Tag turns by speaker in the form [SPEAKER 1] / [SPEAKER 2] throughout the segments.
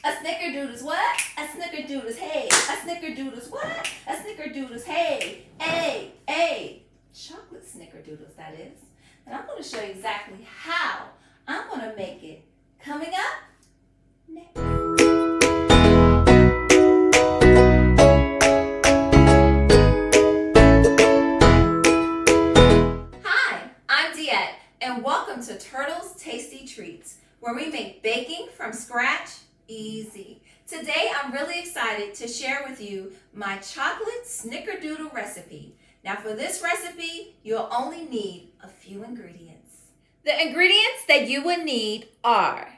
[SPEAKER 1] A snickerdoodle's what? A snickerdoodle's hey. A snickerdoodle's what? A snickerdoodle's hey. A. Chocolate snickerdoodles, that is. And I'm going to show you exactly how I'm going to make it. Coming up next. And welcome to Turtle's Tasty Treats, where we make baking from scratch easy. Today I'm really excited to share with you my chocolate snickerdoodle recipe. Now for this recipe, you'll only need a few ingredients. The ingredients that you would need are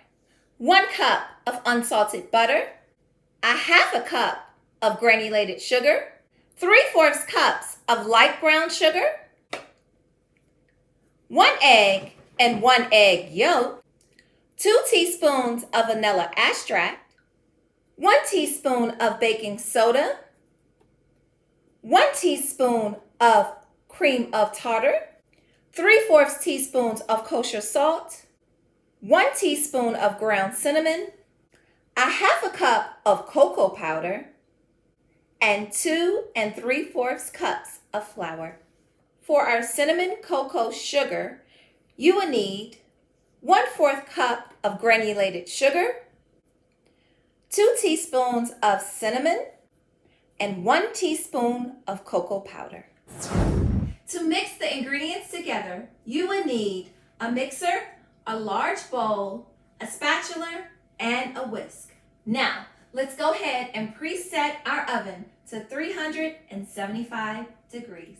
[SPEAKER 1] 1 cup of unsalted butter, a 1/2 cup of granulated sugar, 3/4 cups of light brown sugar, 1 egg and 1 egg yolk, 2 teaspoons of vanilla extract, 1 teaspoon of baking soda, 1 teaspoon of cream of tartar, 3/4 teaspoons of kosher salt, 1 teaspoon of ground cinnamon, a 1/2 cup of cocoa powder, and 2 3/4 cups of flour. For our cinnamon cocoa sugar, you will need 1/4 cup of granulated sugar, 2 teaspoons of cinnamon, and 1 teaspoon of cocoa powder. To mix the ingredients together, you will need a mixer, a large bowl, a spatula, and a whisk. Now, let's go ahead and preset our oven to 375 degrees.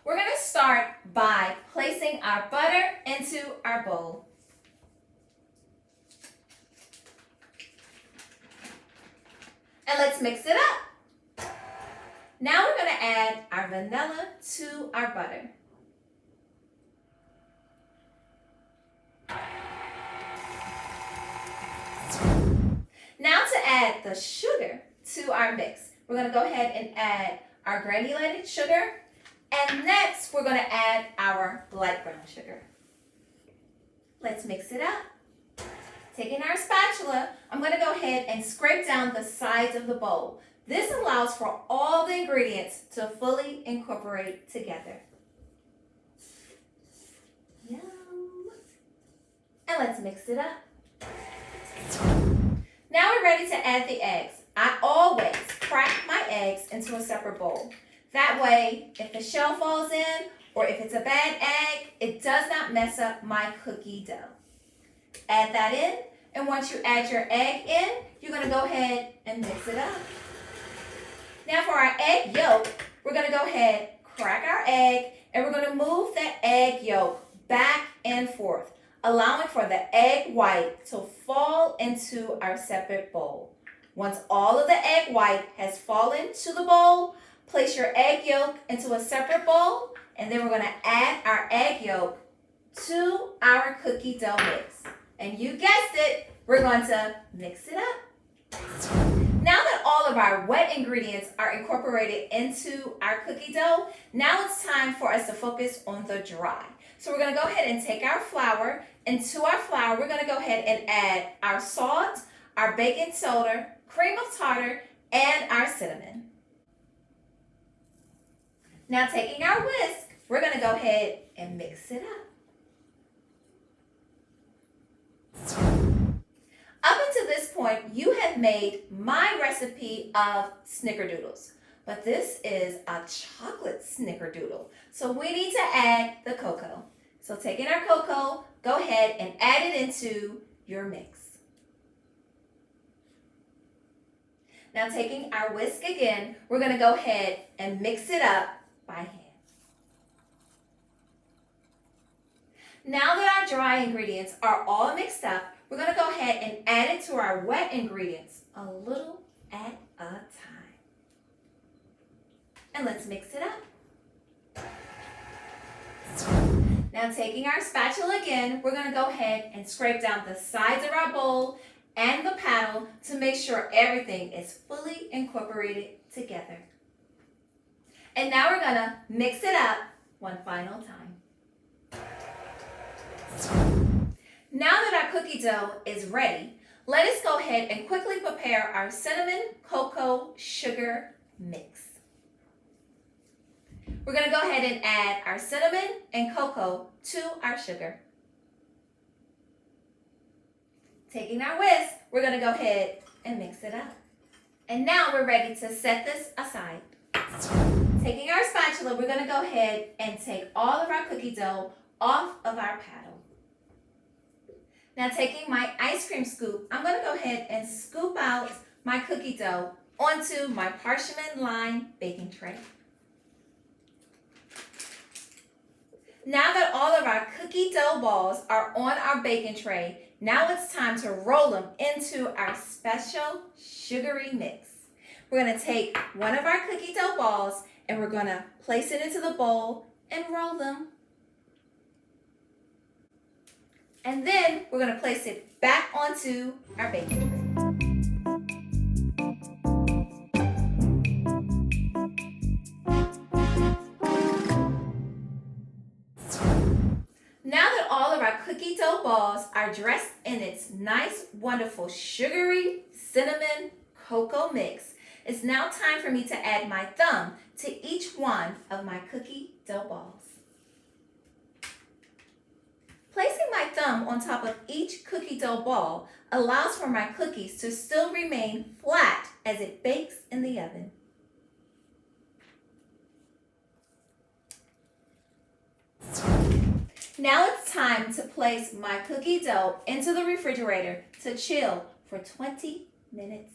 [SPEAKER 1] We're going to start by placing our butter into our bowl. And let's mix it up. Now we're going to add our vanilla to our butter. Now to add the sugar to our mix, we're going to go ahead and add our granulated sugar. And next, we're going to add our light brown sugar. Let's mix it up. Taking our spatula, I'm going to go ahead and scrape down the sides of the bowl. This allows for all the ingredients to fully incorporate together. Yum! And let's mix it up. Now we're ready to add the eggs. I always crack my eggs into a separate bowl. That way, if the shell falls in or if it's a bad egg, it does not mess up my cookie dough. Add that in, and once you add your egg in, you're going to go ahead and mix it up. Now for our egg yolk, we're going to go ahead, crack our egg, and we're going to move that egg yolk back and forth, allowing for the egg white to fall into our separate bowl. Once all of the egg white has fallen to the bowl, place your egg yolk into a separate bowl, and then we're going to add our egg yolk to our cookie dough mix. And you guessed it, we're going to mix it up. Now that all of our wet ingredients are incorporated into our cookie dough, now it's time for us to focus on the dry. So we're going to go ahead and take our flour, and to our flour, we're going to go ahead and add our salt, our baking soda, cream of tartar, and our cinnamon. Now taking our whisk, we're going to go ahead and mix it up. Up until this point, you have made my recipe of snickerdoodles, but this is a chocolate snickerdoodle. So we need to add the cocoa. So taking our cocoa, go ahead and add it into your mix. Now taking our whisk again, we're going to go ahead and mix it up by hand. Now that our dry ingredients are all mixed up, we're going to go ahead and add it to our wet ingredients a little at a time. And let's mix it up. Now taking our spatula again, we're going to go ahead and scrape down the sides of our bowl and the paddle to make sure everything is fully incorporated together. And now we're going to mix it up one final time. Now that our cookie dough is ready, let us go ahead and quickly prepare our cinnamon cocoa sugar mix. We're going to go ahead and add our cinnamon and cocoa to our sugar. Taking our whisk, we're going to go ahead and mix it up. And now we're ready to set this aside. Taking our spatula, we're going to go ahead and take all of our cookie dough off of our paddle. Now taking my ice cream scoop, I'm going to go ahead and scoop out my cookie dough onto my parchment-lined baking tray. Now that all of our cookie dough balls are on our baking tray, now it's time to roll them into our special sugary mix. We're going to take one of our cookie dough balls and we're going to place it into the bowl and roll them. And then we're going to place it back onto our baking tray. Now that all of our cookie dough balls are dressed in its nice, wonderful, sugary cinnamon cocoa mix, it's now time for me to add my thumb to each one of my cookie dough balls. Placing my thumb on top of each cookie dough ball allows for my cookies to still remain flat as it bakes in the oven. Now it's time to place my cookie dough into the refrigerator to chill for 20 minutes.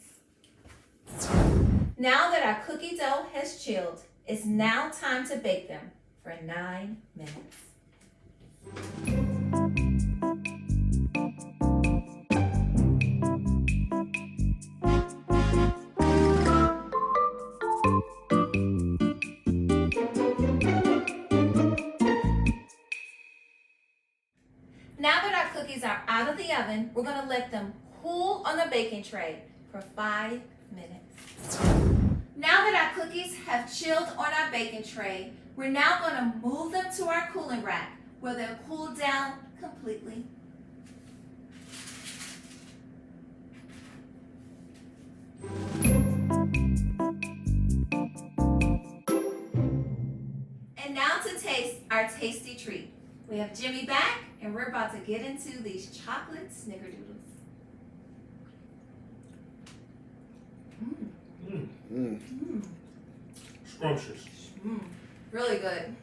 [SPEAKER 1] Now that our cookie dough has chilled, it's now time to bake them for 9 minutes. Now that our cookies are out of the oven, we're going to let them cool on the baking tray for 5 minutes. Now that our cookies have chilled on our baking tray, we're now going to move them to our cooling rack where they'll cool down completely. And now to taste our tasty treat. We have Jimmy back, and we're about to get into these chocolate snickerdoodles.
[SPEAKER 2] Scrumptious.
[SPEAKER 1] Really good.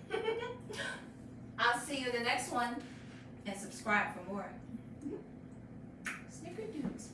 [SPEAKER 1] I'll see you in the next one, and subscribe for more. Snickerdoodles.